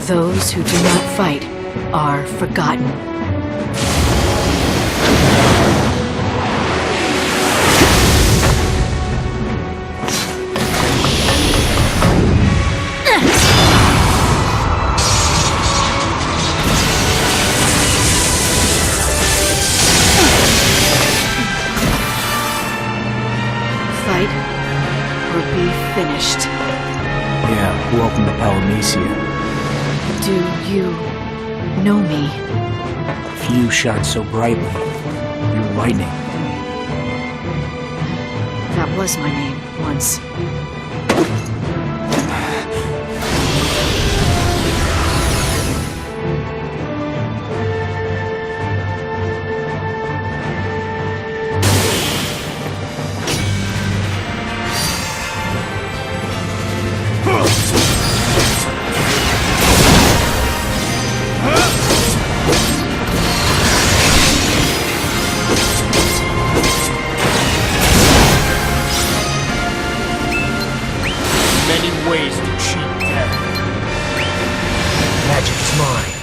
Those who do not fight are forgotten. Fight or be finished. Yeah, welcome to Palamecia. Do you know me? If you shine so brightly, you're lightning. That was my name once. Ways to cheat death. Magic is mine.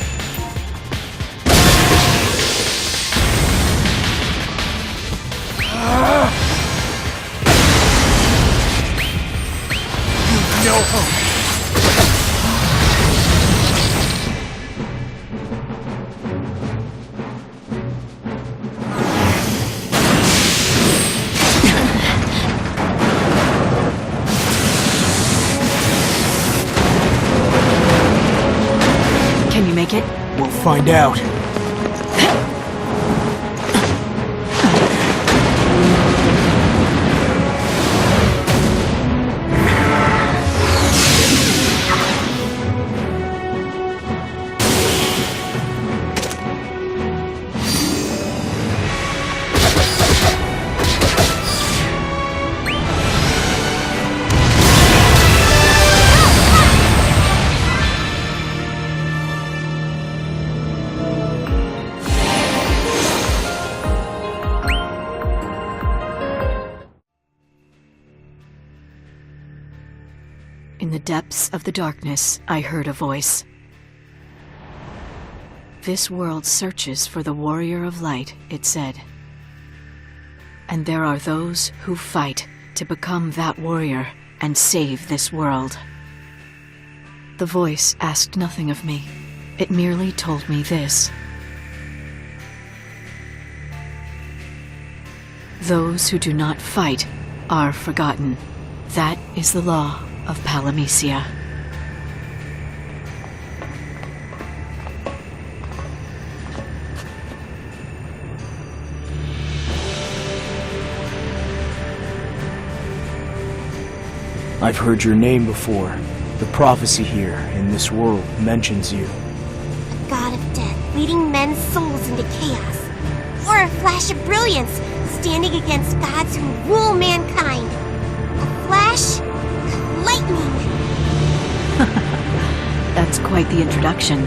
You've no hope. Can you make it? We'll find out. In the depths of the darkness, I heard a voice. This world searches for the warrior of light, it said. And there are those who fight to become that warrior and save this world. The voice asked nothing of me. It merely told me this. Those who do not fight are forgotten. That is the law of Palamecia. I've heard your name before. The prophecy here in this world mentions you. A god of death, leading men's souls into chaos. Or a flash of brilliance, standing against gods who rule mankind. A flash of lightning. That's quite the introduction.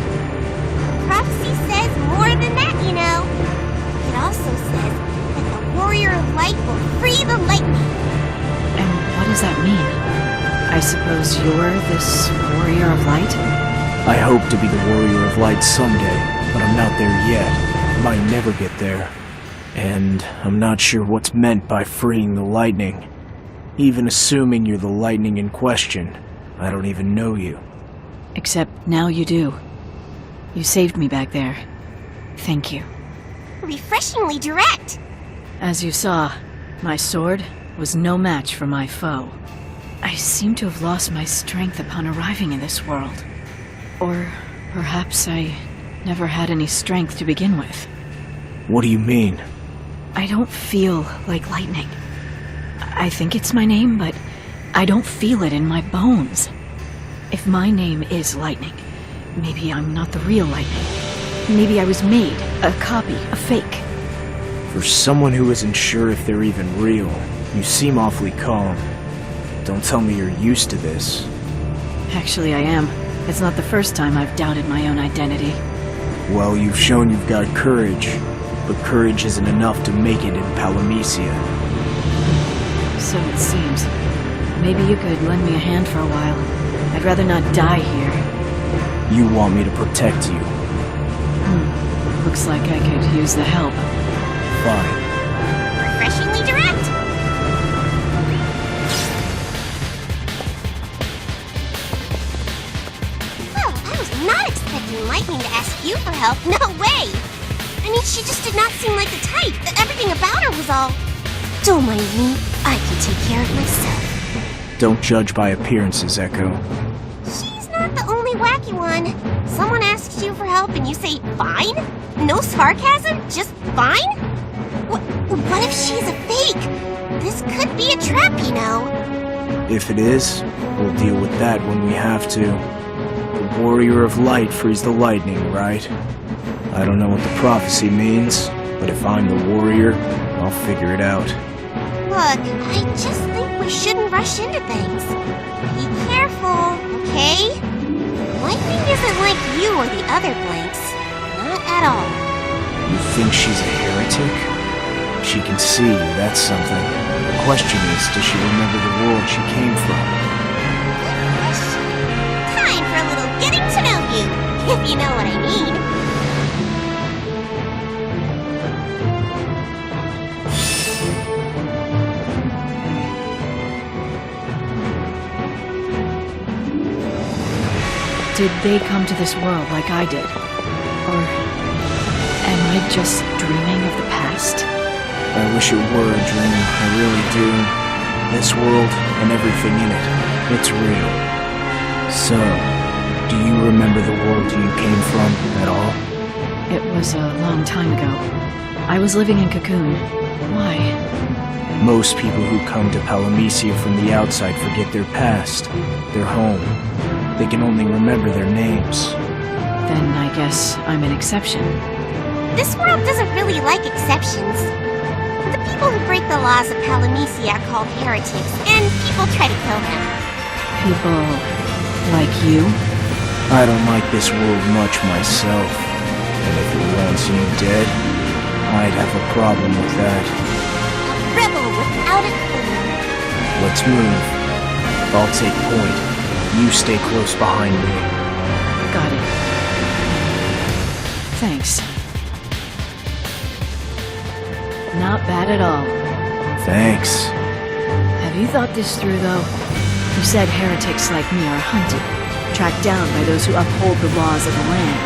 Prophecy says more than that, you know. It also says that the warrior of light will free the lightning. And what does that mean? I suppose you're this warrior of light? I hope to be the warrior of light someday, but I'm not there yet. Might never get there. And I'm not sure what's meant by freeing the lightning. Even assuming you're the lightning in question, I don't even know you. Except now you do. You saved me back there. Thank you. Refreshingly direct. As you saw, my sword was no match for my foe. I seem to have lost my strength upon arriving in this world. Or perhaps I never had any strength to begin with. What do you mean? I don't feel like lightning. I think it's my name, but I don't feel it in my bones. If my name is Lightning, maybe I'm not the real Lightning. Maybe I was made, a copy, a fake. For someone who isn't sure if they're even real, you seem awfully calm. Don't tell me you're used to this. Actually, I am. It's not the first time I've doubted my own identity. Well, you've shown you've got courage, but courage isn't enough to make it in Palamecia. So it seems. Maybe you could lend me a hand for a while. I'd rather not die here. You want me to protect you. Looks like I could use the help. Fine. Refreshingly direct. Well, I was not expecting Lightning to ask you for help. No way! I mean, she just did not seem like the type. Everything about her was all... Don't mind me. I can take care of myself. Don't judge by appearances, Echo. She's not the only wacky one. Someone asks you for help and you say, fine? No sarcasm? Just fine? What if she's a fake? This could be a trap, you know. If it is, we'll deal with that when we have to. The Warrior of Light frees the lightning, right? I don't know what the prophecy means, but if I'm the warrior, I'll figure it out. Look, I just think we shouldn't rush into things. Be careful, okay? Lightning isn't like you or the other Blanks. Not at all. You think she's a heretic? She can see you, that's something. The question is, does she remember the world she came from? Good question. Time for a little getting to know you, if you know what I mean. Did they come to this world like I did? Or am I just dreaming of the past? I wish it were a dream, I really do. This world and everything in it, it's real. So, do you remember the world you came from at all? It was a long time ago. I was living in Cocoon. Why? Most people who come to Palamecia from the outside forget their past, their home. They can only remember their names. Then I guess I'm an exception. This world doesn't really like exceptions. The people who break the laws of Palamecia are called heretics, and people try to kill them. People like you? I don't like this world much myself. And if it wants you dead, I'd have a problem with that. A rebel without a clue. Let's move. I'll take point. You stay close behind me. Got it. Thanks. Not bad at all. Thanks. Have you thought this through, though? You said heretics like me are hunted, tracked down by those who uphold the laws of the land.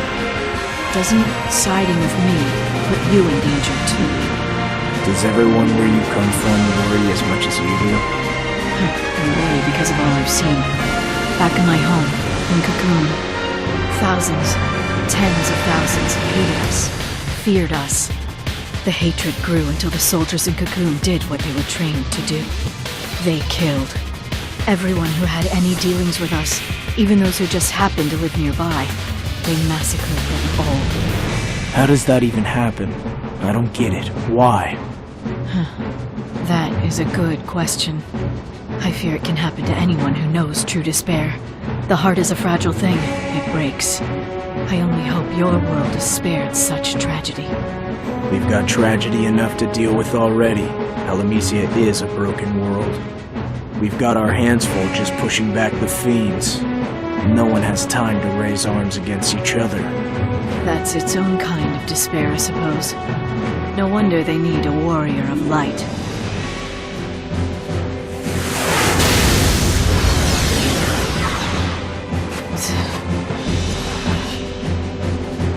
Doesn't siding with me put you in danger, too? Does everyone where you come from worry as much as you do? I worry because of all I've seen. Back in my home, in Cocoon, thousands, tens of thousands hated us, feared us. The hatred grew until the soldiers in Cocoon did what they were trained to do. They killed everyone who had any dealings with us, even those who just happened to live nearby. They massacred them all. How does that even happen? I don't get it. Why? That is a good question. I fear it can happen to anyone who knows true despair. The heart is a fragile thing. It breaks. I only hope your world is spared such tragedy. We've got tragedy enough to deal with already. Palamecia is a broken world. We've got our hands full just pushing back the fiends. No one has time to raise arms against each other. That's its own kind of despair, I suppose. No wonder they need a warrior of light.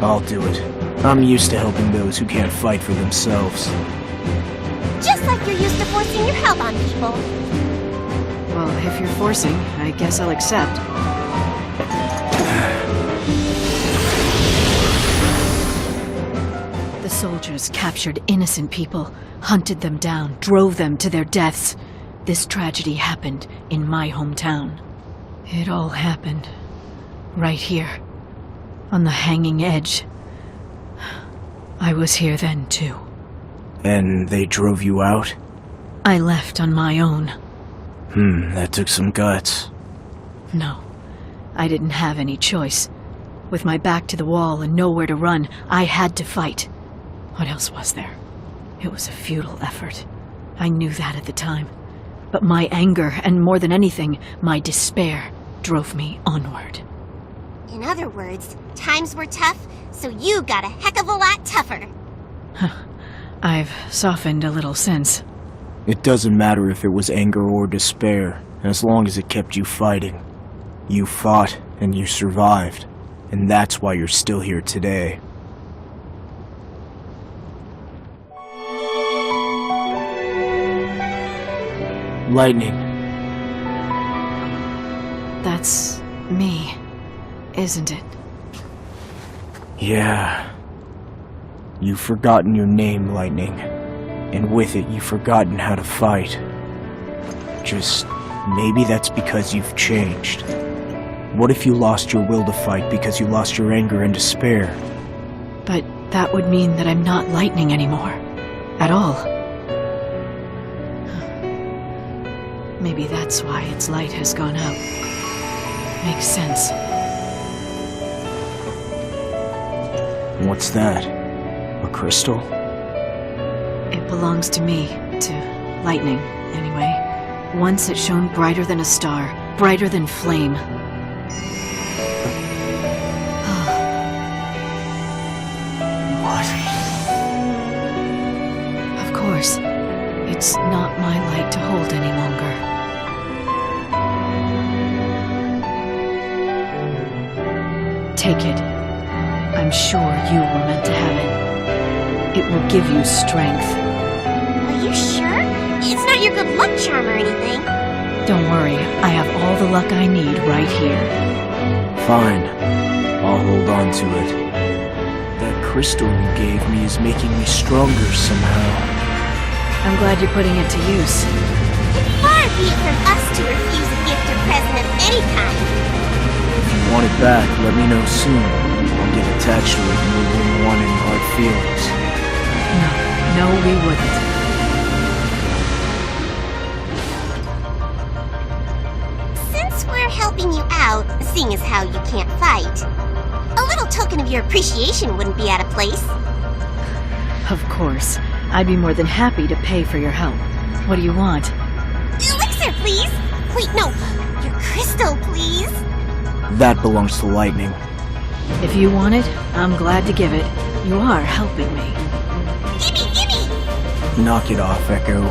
I'll do it. I'm used to helping those who can't fight for themselves. Just like you're used to forcing your help on people. Well, if you're forcing, I guess I'll accept. The soldiers captured innocent people, hunted them down, drove them to their deaths. This tragedy happened in my hometown. It all happened right here, on the hanging edge. I was here then, too. And they drove you out? I left on my own. That took some guts. No, I didn't have any choice. With my back to the wall and nowhere to run, I had to fight. What else was there? It was a futile effort. I knew that at the time. But my anger, and more than anything, my despair, drove me onward. In other words, times were tough, so you got a heck of a lot tougher. I've softened a little since. It doesn't matter if it was anger or despair, as long as it kept you fighting. You fought, and you survived, and that's why you're still here today. Lightning. That's me, isn't it? Yeah. You've forgotten your name, Lightning. And with it, you've forgotten how to fight. Just maybe that's because you've changed. What if you lost your will to fight because you lost your anger and despair? But that would mean that I'm not Lightning anymore. At all. Maybe that's why its light has gone out. Makes sense. What's that? A crystal? It belongs to me, to Lightning, anyway. Once it shone brighter than a star, brighter than flame. What? Of course, it's not my light to hold any longer. Take it. I'm sure you were meant to have it. It will give you strength. Are you sure? It's not your good luck charm or anything. Don't worry, I have all the luck I need right here. Fine. I'll hold on to it. That crystal you gave me is making me stronger somehow. I'm glad you're putting it to use. Far be it from us to refuse a gift or present of any kind. If you want it back, let me know soon. I'll get attached to it and we wouldn't want any hard feelings. No, we wouldn't. Since we're helping you out, seeing as how you can't fight, a little token of your appreciation wouldn't be out of place. Of course. I'd be more than happy to pay for your help. What do you want? Elixir, please! Wait, no, your crystal, please! That belongs to Lightning. If you want it, I'm glad to give it. You are helping me. Gimme, gimme! Knock it off, Echo.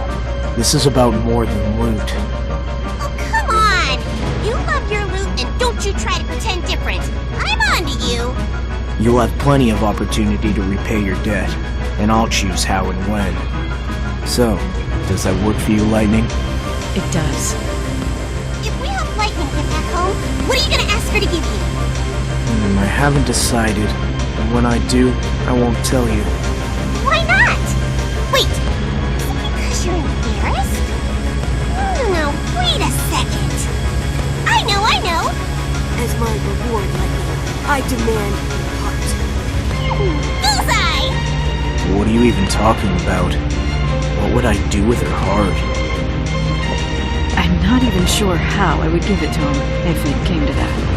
This is about more than loot. Oh, come on! You love your loot and don't you try to pretend different. I'm on to you! You'll have plenty of opportunity to repay your debt, and I'll choose how and when. So, does that work for you, Lightning? It does. If we help Lightning get back home, what are you gonna ask her to give you? I haven't decided, and when I do, I won't tell you. Why not? Wait, is it because you're embarrassed? No, wait a second. I know! As my reward, Lightning, I demand your heart. Bullseye! What are you even talking about? What would I do with her heart? I'm not even sure how I would give it to him if it came to that.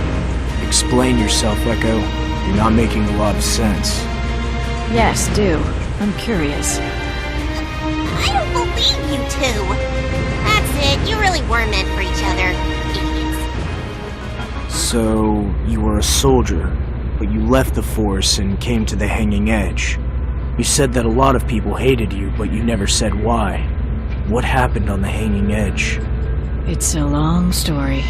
Explain yourself, Echo. You're not making a lot of sense. Yes, do. I'm curious. I don't believe you two. That's it, you really were meant for each other. Idiots. So, you were a soldier, but you left the force and came to the Hanging Edge. You said that a lot of people hated you, but you never said why. What happened on the Hanging Edge? It's a long story.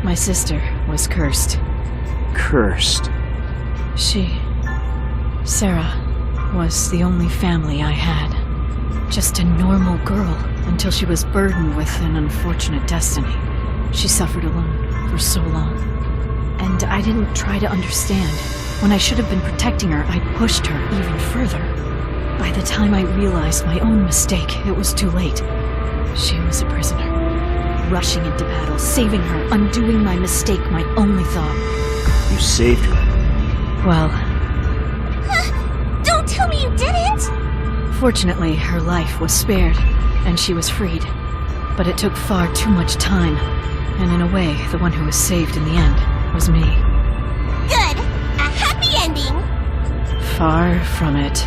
My sister was cursed. Cursed? Sarah, was the only family I had. Just a normal girl until she was burdened with an unfortunate destiny. She suffered alone for so long. And I didn't try to understand. When I should have been protecting her, I pushed her even further. By the time I realized my own mistake, it was too late. She was a prisoner. Rushing into battle, saving her, undoing my mistake, my only thought. You saved her. Well, Don't tell me you didn't! fortunately, her life was spared, and she was freed. But it took far too much time, and in a way, the one who was saved in the end was me. Good! A happy ending! Far from it.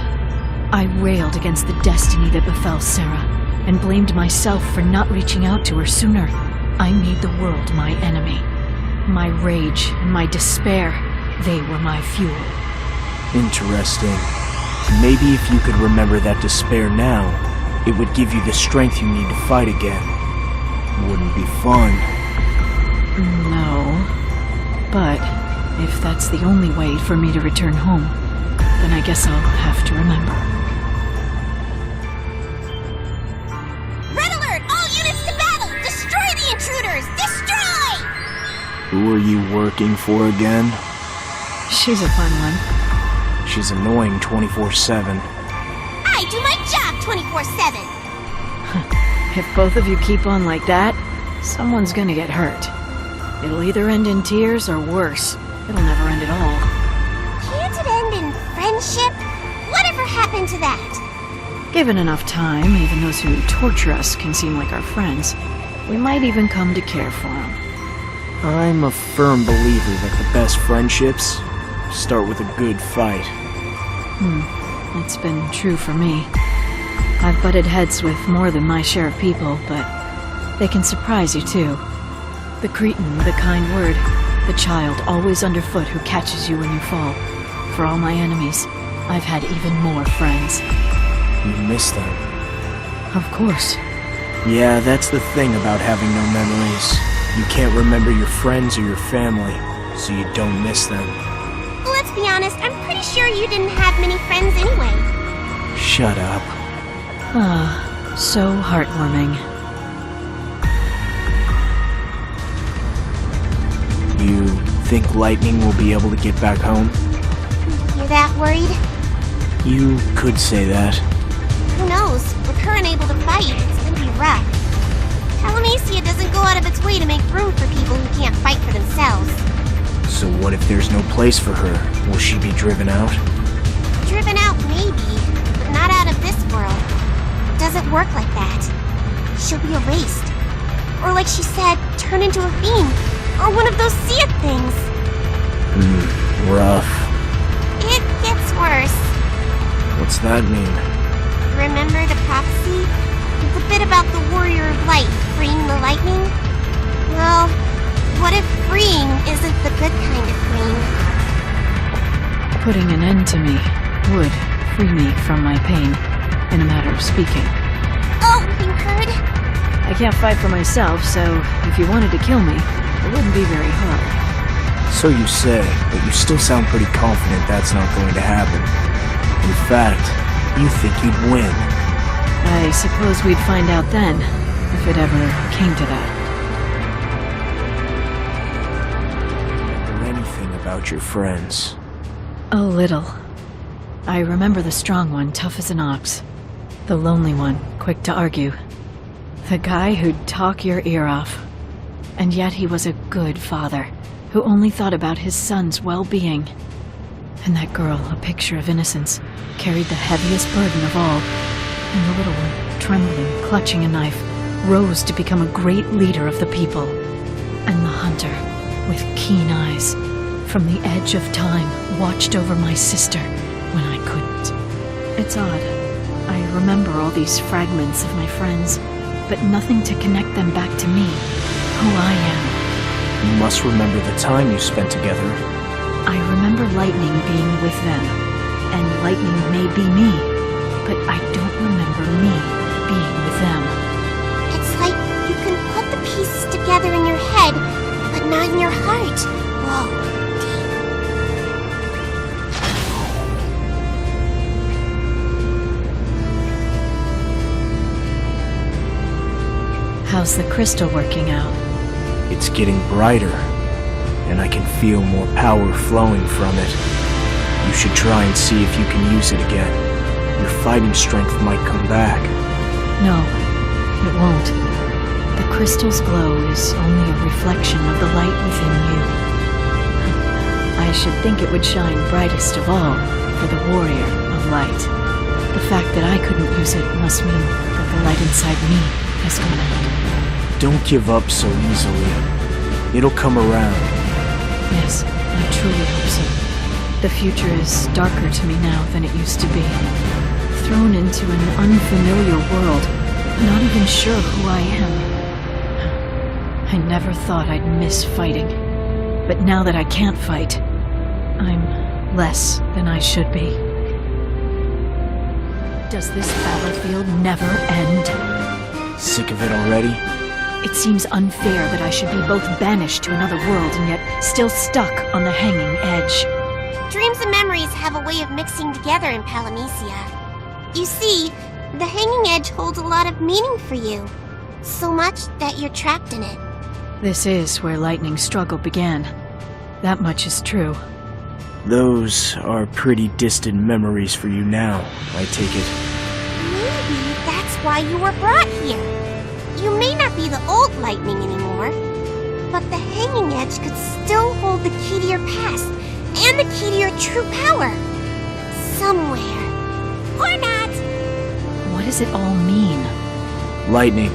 I railed against the destiny that befell Sarah, and blamed myself for not reaching out to her sooner. I made the world my enemy. My rage and my despair, they were my fuel. Interesting. Maybe if you could remember that despair now, it would give you the strength you need to fight again. Wouldn't be fun. No. But if that's the only way for me to return home, then I guess I'll have to remember. Red alert! All units to battle! Destroy the intruders! Destroy! Who are you working for again? She's a fun one. She's annoying 24/7. I do my job 24/7! If both of you keep on like that, someone's gonna get hurt. It'll either end in tears or worse. It'll never end at all. Can't it end in friendship? Whatever happened to that? Given enough time, even those who torture us can seem like our friends. We might even come to care for them. I'm a firm believer that the best friendships start with a good fight. It's been true for me. I've butted heads with more than my share of people, but they can surprise you too. The cretin with a kind word, the child always underfoot who catches you when you fall. For all my enemies, I've had even more friends. You miss them. Of course. Yeah, that's the thing about having no memories. You can't remember your friends or your family, so you don't miss them. Let's be honest, I'm pretty sure you didn't have many friends anyway. Shut up. So heartwarming. You think Lightning will be able to get back home? You're that worried? You could say that. Who knows? With her unable to fight, it's gonna be rough. Telemacia doesn't go out of its way to make room for people who can't fight for themselves. So what if there's no place for her? Will she be driven out? Driven out, maybe, but not out of this world. It doesn't work like that. She'll be erased. Or like she said, turn into a fiend. Or one of those Sia things. Rough. It gets worse. What's that mean? Remember the prophecy? The bit about the Warrior of Light freeing the lightning? Well, what if freeing isn't the good kind of freeing? Putting an end to me would free me from my pain, in a matter of speaking. Oh, you heard? I can't fight for myself, so if you wanted to kill me, it wouldn't be very hard. So you say, but you still sound pretty confident that's not going to happen. In fact, you think you'd win. I suppose we'd find out then, if it ever came to that. Or anything about your friends. A little. I remember the strong one, tough as an ox. The lonely one, quick to argue. The guy who'd talk your ear off. And yet he was a good father, who only thought about his son's well-being. And that girl, a picture of innocence, carried the heaviest burden of all. And the little one, trembling, clutching a knife, rose to become a great leader of the people. And the hunter, with keen eyes, from the edge of time, watched over my sister when I couldn't. It's odd. I remember all these fragments of my friends, but nothing to connect them back to me, who I am. You must remember the time you spent together. I remember Lightning being with them, and Lightning may be me, but I don't remember me being with them. It's like you can put the pieces together in your head, but not in your heart. Whoa. How's the crystal working out? It's getting brighter, and I can feel more power flowing from it. You should try and see if you can use it again. Your fighting strength might come back. No, it won't. The crystal's glow is only a reflection of the light within you. I should think it would shine brightest of all for the Warrior of Light. The fact that I couldn't use it must mean that the light inside me has gone out. Don't give up so easily. It'll come around. Yes, I truly hope so. The future is darker to me now than it used to be. thrown into an unfamiliar world, not even sure who I am. I never thought I'd miss fighting, but now that I can't fight, I'm less than I should be. Does this battlefield never end? Sick of it already? It seems unfair that I should be both banished to another world and yet still stuck on the hanging edge. Dreams and memories have a way of mixing together in Palamecia. You see, the hanging edge holds a lot of meaning for you. So much that you're trapped in it. This is where Lightning's struggle began. That much is true. Those are pretty distant memories for you now, I take it. Maybe that's why you were brought here. You may not be the old Lightning anymore, but the hanging edge could still hold the key to your past and the key to your true power. Somewhere. Or not. What does it all mean? Lightning,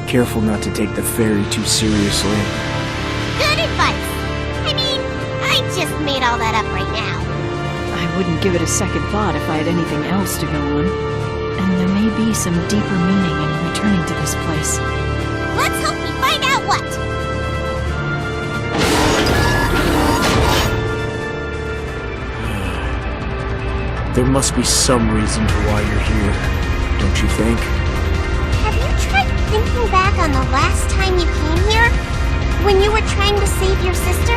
careful not to take the fairy too seriously. Good advice. I mean, I just made all that up right now. I wouldn't give it a second thought if I had anything else to go on. And there may be some deeper meaning in returning to this place. Let's hope we find out what. There must be some reason to why you're here, don't you think? Have you tried thinking back on the last time you came here? When you were trying to save your sister?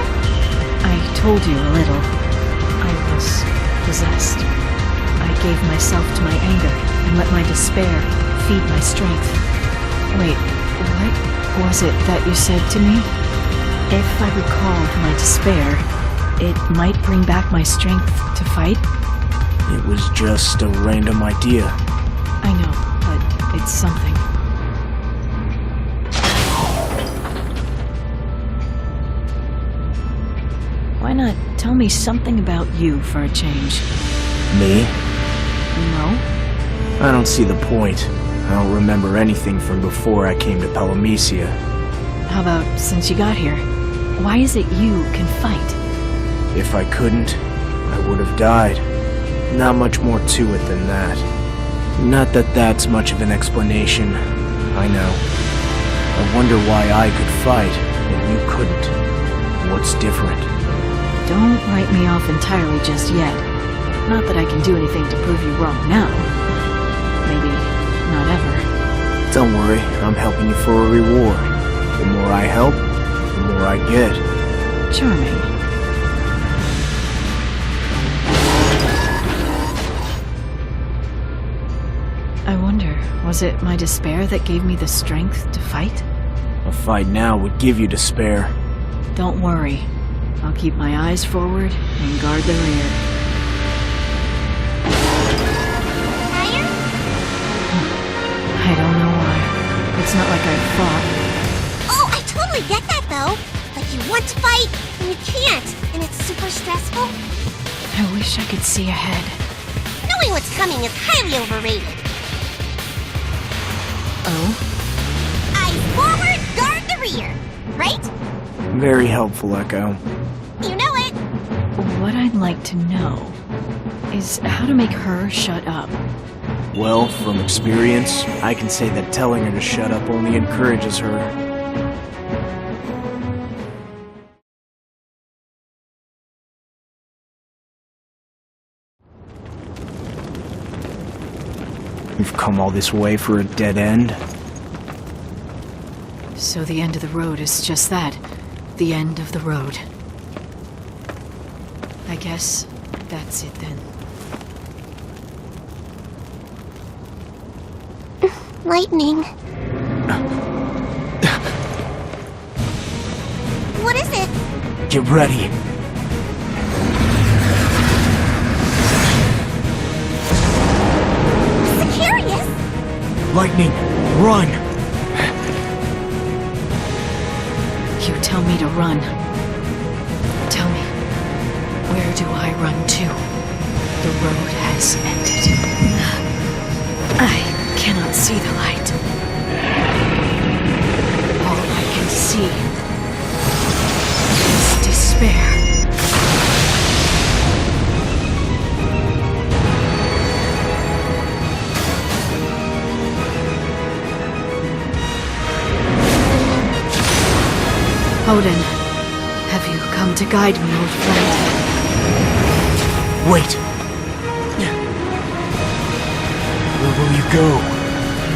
I told you a little. I was possessed. I gave myself to my anger and let my despair feed my strength. Wait, what was it that you said to me? If I recalled my despair, it might bring back my strength to fight? It was just a random idea. I know, but it's something. Why not tell me something about you for a change? Me? No? I don't see the point. I don't remember anything from before I came to Palamecia. How about since you got here? Why is it you can fight? If I couldn't, I would have died. Not much more to it than that. Not that that's much of an explanation. I know. I wonder why I could fight and you couldn't. What's different? Don't write me off entirely just yet. Not that I can do anything to prove you wrong now. Maybe not ever. Don't worry, I'm helping you for a reward. The more I help, the more I get. Charming. I wonder, was it my despair that gave me the strength to fight? A fight now would give you despair. Don't worry. I'll keep my eyes forward and guard the rear. Tired? I don't know why. It's not like I fought. Oh, I totally get that though. Like you want to fight, and you can't, and it's super stressful. I wish I could see ahead. Knowing what's coming is highly overrated. Oh? Eyes forward, guard the rear. Right? Very helpful, Echo. You know it. What I'd like to know is how to make her shut up. Well, from experience, I can say that telling her to shut up only encourages her. You've come all this way for a dead end? So the end of the road is just that. The end of the road. I guess that's it then. Lightning. What is it? Get ready. Sicarius? Lightning, run! You tell me to run. Tell me, where do I run to? The road has ended. I cannot see the light. All I can see is despair. Odin, have you come to guide me, old friend? Wait! Where will you go?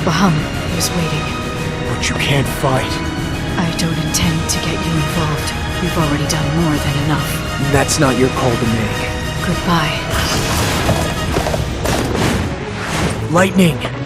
Bahamut is waiting. But you can't fight. I don't intend to get you involved. You've already done more than enough. That's not your call to make. Goodbye. Lightning!